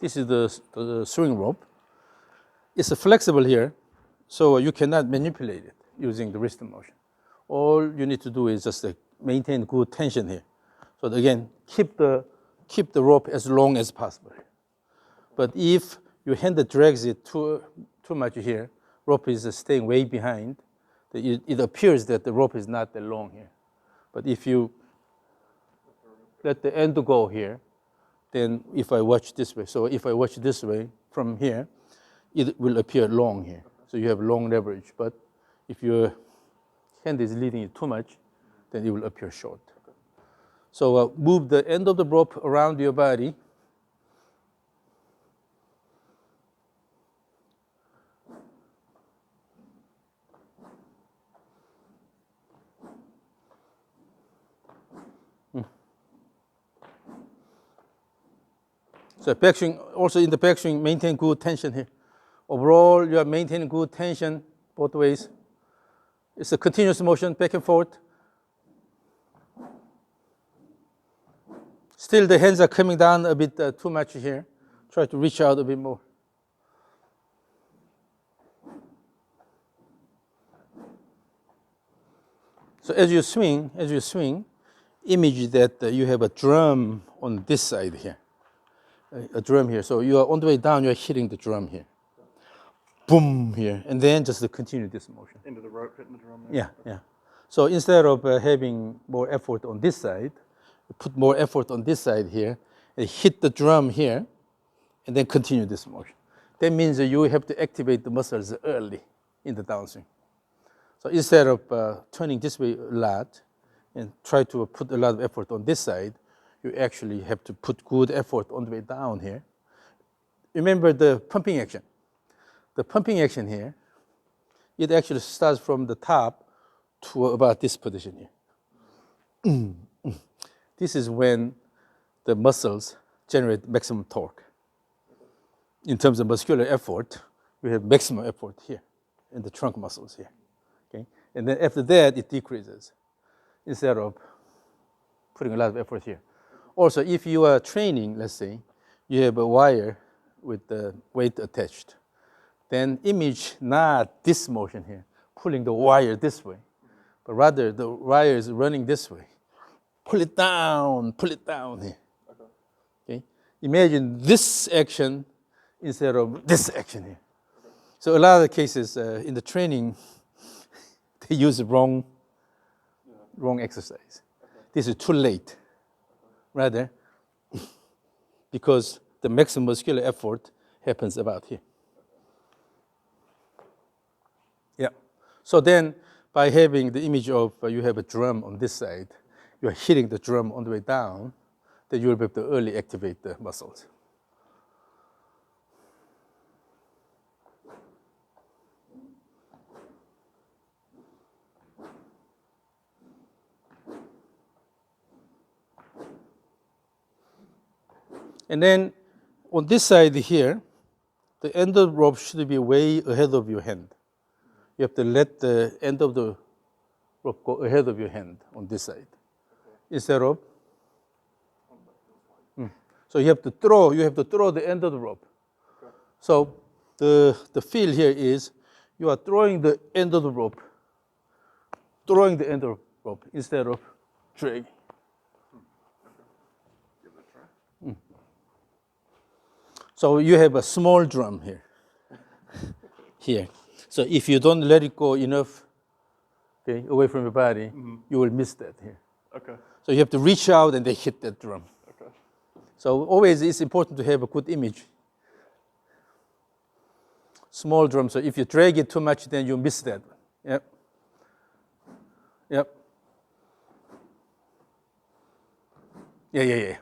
This is the swing rope. It's flexible here, so you cannot manipulate it using the wrist motion. All you need to do is just maintain good tension here. So again, keep the rope as long as possible. But if your hand drags it too much here, rope is staying way behind, it appears that the rope is not that long here. But if you let the end go here, then if I watch this way, so if I watch this way from here, it will appear long here. So you have long leverage. But if your hand is leading it too much, then it will appear short. So move the end of the rope around your body. So backswing, also in the backswing, maintain good tension here. Overall, you are maintaining good tension both ways. It's a continuous motion, back and forth. Still, the hands are coming down a bit too much here. Try to reach out a bit more. So as you swing, image that you have a drum on this side here. A drum here. So you are on the way down, you are hitting the drum here. Boom here. And then just continue this motion. Into the rope, hitting the drum there. Yeah, yeah. So instead of having more effort on this side, put more effort on this side here, and hit the drum here, and then continue this motion. That means that you have to activate the muscles early in the downswing. So instead of turning this way a lot and try to put a lot of effort on this side, you actually have to put good effort on the way down here. Remember the pumping action. The pumping action here, it actually starts from the top to about this position here. This is when the muscles generate maximum torque. In terms of muscular effort, we have maximum effort here in the trunk muscles here. Okay? And then after that, it decreases instead of putting a lot of effort here. Also, if you are training, let's say, you have a wire with the weight attached, then image not this motion here, pulling the wire this way, but rather the wire is running this way. Pull it down here. Okay? Imagine this action instead of this action here. So a lot of the cases in the training, they use the wrong exercise. This is too late. Rather, because the maximum muscular effort happens about here. Yeah. So then, by having the image of you have a drum on this side, you are hitting the drum on the way down, then you will be able to early activate the muscles. And then on this side here, the end of the rope should be way ahead of your hand. You have to let the end of the rope go ahead of your hand on this side. Instead of, so you have to throw the end of the rope. So the feel here is you are throwing the end of the rope, instead of dragging. So you have a small drum here. So if you don't let it go enough, okay, away from your body, you will miss that here. Okay. So you have to reach out and then hit that drum. Okay. So always it's important to have a good image. Small drum, so if you drag it too much, then you miss that. Yep. Yeah.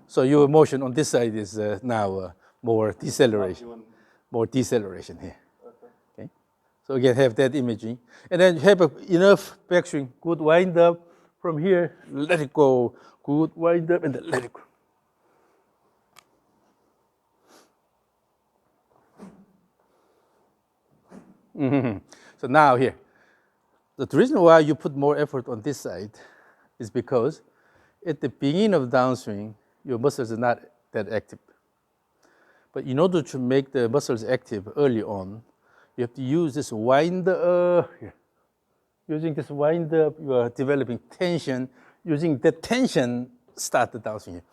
So your motion on this side is now more deceleration. More deceleration here. Okay. So again, have that imaging. And then have enough backswing, good wind up from here, let it go. Good wind up and then let it go. So now here, the reason why you put more effort on this side is because at the beginning of downswing, your muscles are not that active. But in order to make the muscles active early on, you have to use this here. Using this wind up, you are developing tension. Using that tension, start the downswing here.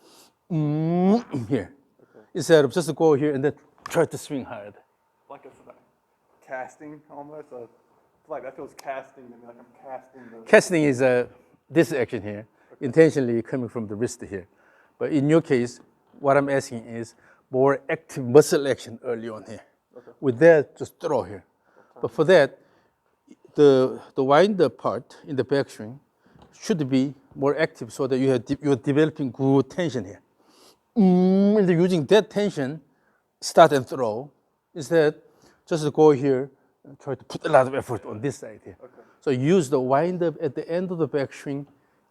Here. Okay. Instead of just go here and then try to swing hard. Like it's like casting almost. It's like that feels casting to me, like I'm casting. Casting is this action here, okay. Intentionally coming from the wrist here. But in your case, what I'm asking is more active muscle action early on here. Okay. With that, just throw here. But for that, the wind-up part in the backswing should be more active so that you're developing good tension here. And using that tension, start and throw. Instead, just go here and try to put a lot of effort on this side here. Okay. So use the wind-up at the end of the backswing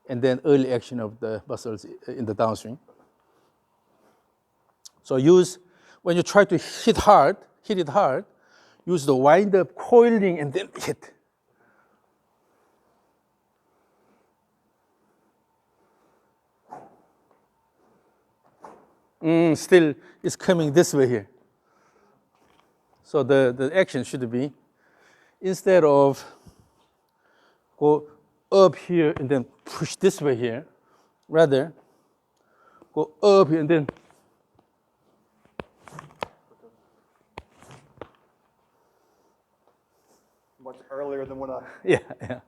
and then early action of the muscles in the downswing. So when you try to hit it hard, use the wind-up coiling and then hit. Still, it's coming this way here. So the action should be, instead of go up here and then push this way here, rather go up here and then much earlier than what I... Yeah.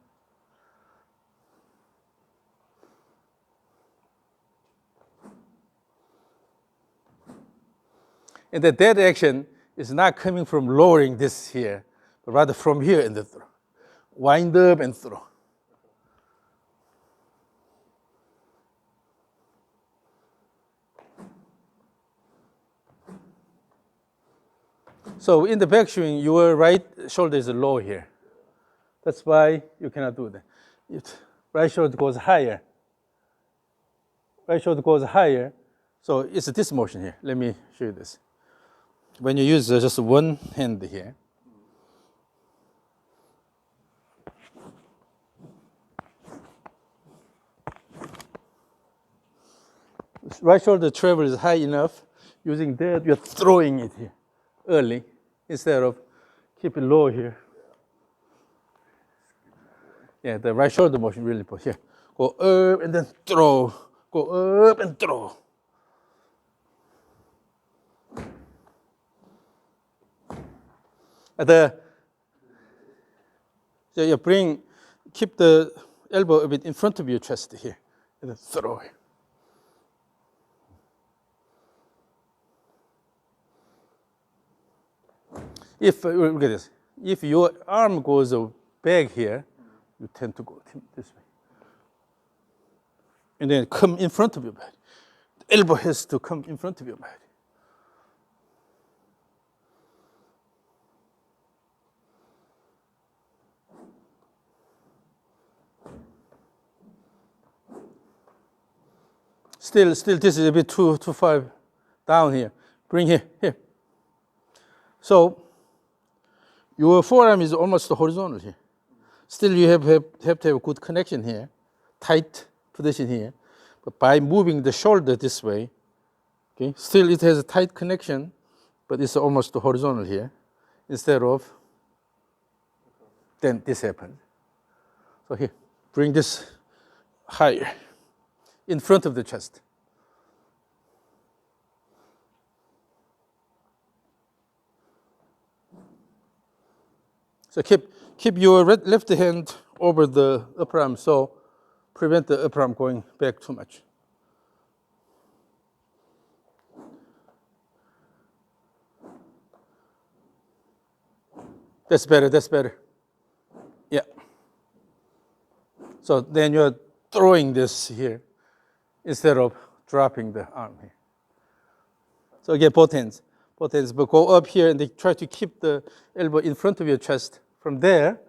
And that action is not coming from lowering this here, but rather from here in the throw. Wind up and throw. So in the backswing, your right shoulder is low here. That's why you cannot do that. If right shoulder goes higher, so it's this motion here. Let me show you this. When you use just one hand here, right shoulder travel is high enough. Using that, you're throwing it here early instead of keep it low here. Yeah, the right shoulder motion really important. Here, go up and then throw. Go up and throw. So you keep the elbow a bit in front of your chest here, and then throw it. Look at this. If your arm goes back here, you tend to go this way. And then come in front of your body. The elbow has to come in front of your body. Still, this is a bit too far down here. Bring here. So your forearm is almost horizontal here. Still, you have to have a good connection here, tight position here. But by moving the shoulder this way, okay, still it has a tight connection, but it's almost horizontal here. Instead of, then this happens. So here, bring this higher, in front of the chest. So keep your left hand over the upper arm, so prevent the upper arm going back too much. That's better. Yeah. So then you're throwing this here instead of dropping the arm here. So again, both hands, but go up here and they try to keep the elbow in front of your chest. From there,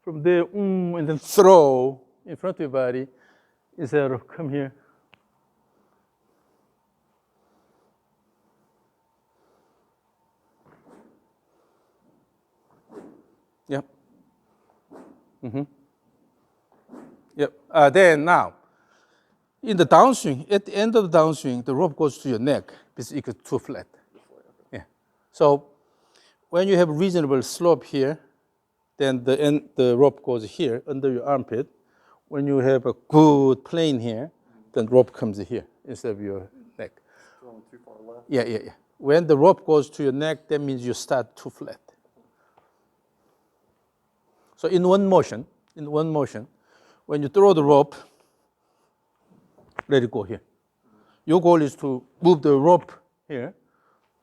and then throw in front of your body instead of come here. Yep. Yep. Then now, in the downswing, at the end of the downswing, the rope goes to your neck because it gets too flat. Yeah. So when you have reasonable slope here, then the rope goes here under your armpit. When you have a good plane here, then rope comes here instead of your neck. Going too far left. Yeah. When the rope goes to your neck, that means you start too flat. So in one motion, when you throw the rope, let it go here. Your goal is to move the rope here,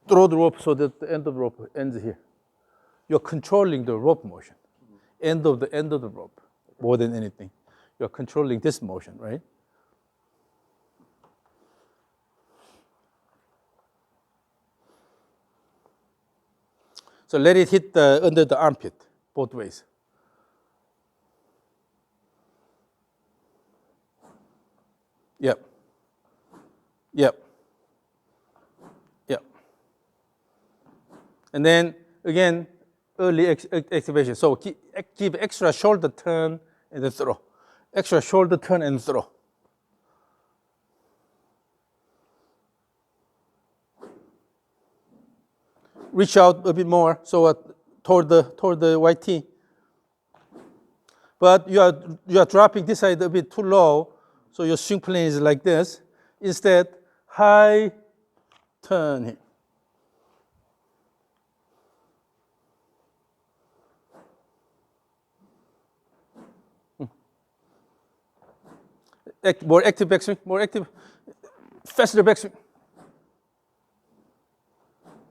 throw the rope so that the end of the rope ends here. You're controlling the rope motion, end of the rope, more than anything. You're controlling this motion, right? So let it hit under the armpit, both ways. Yep. And then again, early activation. So give extra shoulder turn and then throw. Extra shoulder turn and throw. Reach out a bit more, so toward the white tee. But you are dropping this side a bit too low, so your swing plane is like this. Instead, high turn here. More active backswing, more active, faster backswing.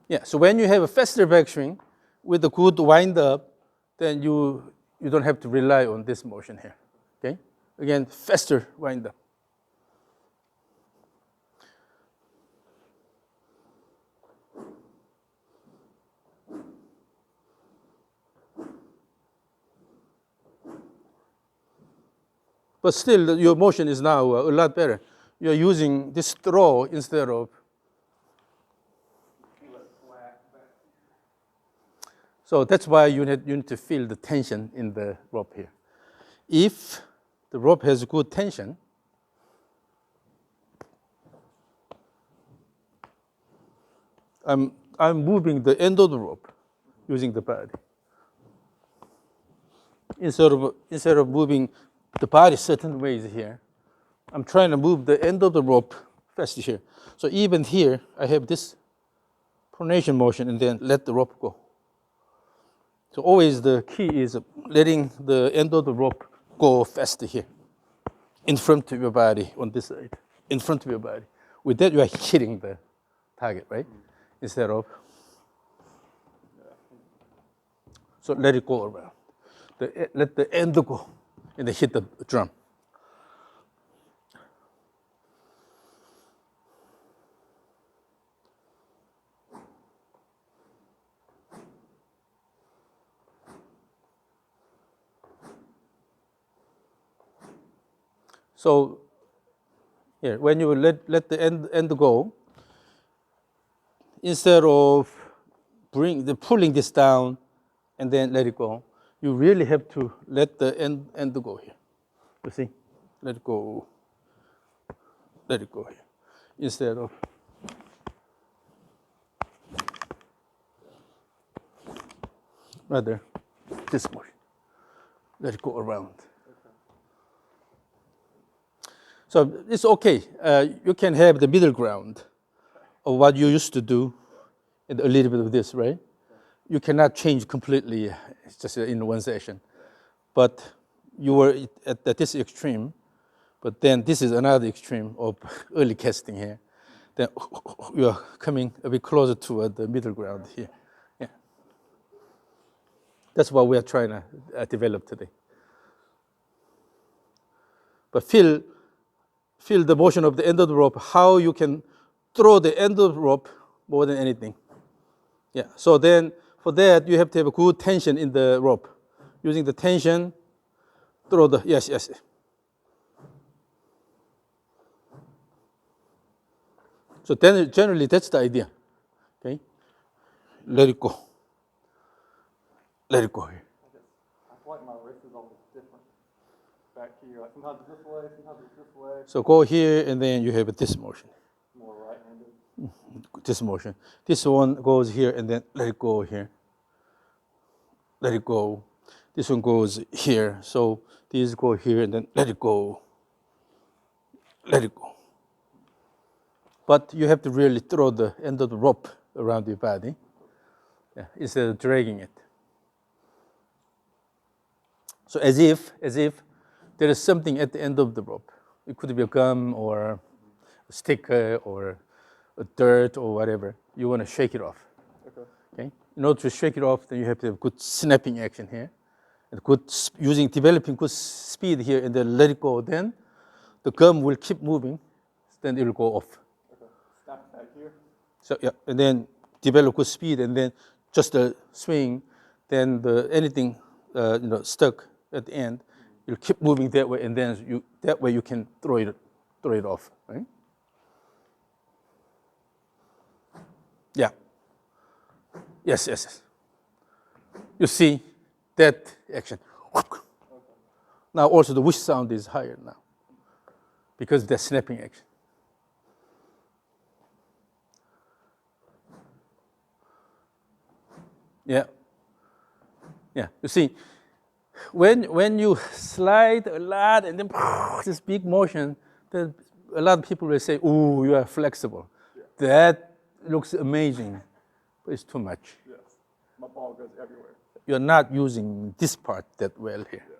Yeah, so when you have a faster backswing with a good wind up, then you don't have to rely on this motion here. Okay? Again, faster wind up. But still, your motion is now a lot better. You're using this throw instead of. So that's why you need to feel the tension in the rope here. If the rope has good tension, I'm moving the end of the rope using the body. Instead of moving the body certain ways here, I'm trying to move the end of the rope fast here. So even here, I have this pronation motion and then let the rope go. So always the key is letting the end of the rope go faster here, in front of your body on this side, in front of your body. With that, you are hitting the target, right? Instead of. So let it go around. Let the end go and then hit the drum. So here, when you let the end go, instead of pulling this down and then let it go, you really have to let the end go here. You see? Let it go. Let it go here. Instead of. Rather, this motion. Let it go around. So it's okay. You can have the middle ground of what you used to do and a little bit of this, right? You cannot change completely just in one session. But you were at this extreme, but then this is another extreme of early casting here. Then you are coming a bit closer to the middle ground here. Yeah. That's what we are trying to develop today. But feel the motion of the end of the rope, how you can throw the end of the rope more than anything. Yeah, so then for that, you have to have a good tension in the rope. Using the tension, throw the, yes. So then generally that's the idea, okay? Let it go. Let it go here. I feel like my wrist is always different back here. Like sometimes it's this way, sometimes it's this way. So go here and then you have this motion. More right-handed. this motion. This one goes here and then let it go here. Let it go. This one goes here. So these go here and then let it go. Let it go. But you have to really throw the end of the rope around your body, instead of dragging it. So as if there is something at the end of the rope. It could be a gum or a sticker or a dirt or whatever. You want to shake it off. Okay. In order to shake it off, then you have to have good snapping action here, and developing good speed here, and then let it go. Then the gum will keep moving, then it will go off. Okay. Snap back here. So yeah, and then develop good speed, and then just a swing. Then anything stuck at the end, you'll keep moving that way, and then that way you can throw it off, right? Yeah. Yes. You see that action. Now also the whoosh sound is higher now because that's snapping action. Yeah. You see, when you slide a lot and then this big motion, then a lot of people will say, "Ooh, you are flexible." Yeah. That looks amazing, but it's too much. Yes, my ball goes everywhere. You're not using this part that well here. Yeah.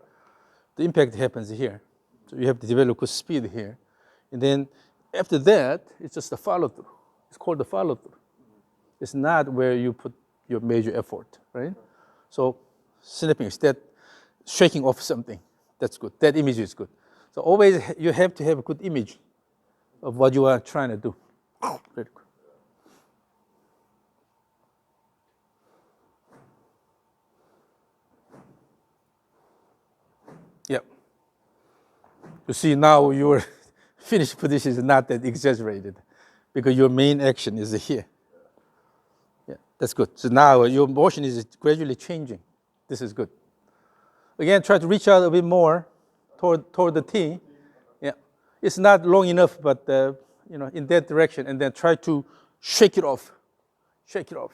The impact happens here. So you have to develop good speed here. And then after that, it's just a follow through. It's called the follow through. It's not where you put your major effort, right? So snapping is that shaking off something. That's good. That image is good. So always you have to have a good image of what you are trying to do. Very good. Yep. You see now your finished position is not that exaggerated because your main action is here. Yeah, that's good. So now your motion is gradually changing. This is good. Again, try to reach out a bit more toward the T. Yeah, it's not long enough, but in that direction, and then try to shake it off. Shake it off.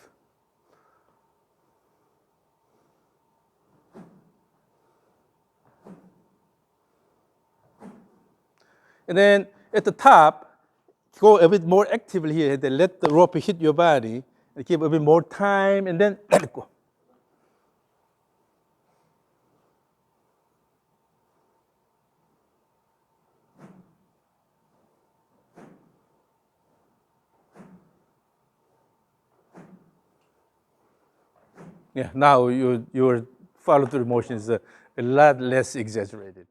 And then at the top, go a bit more actively here, and then let the rope hit your body, and give a bit more time, and then let it go. Yeah, now your follow-through motion is a lot less exaggerated.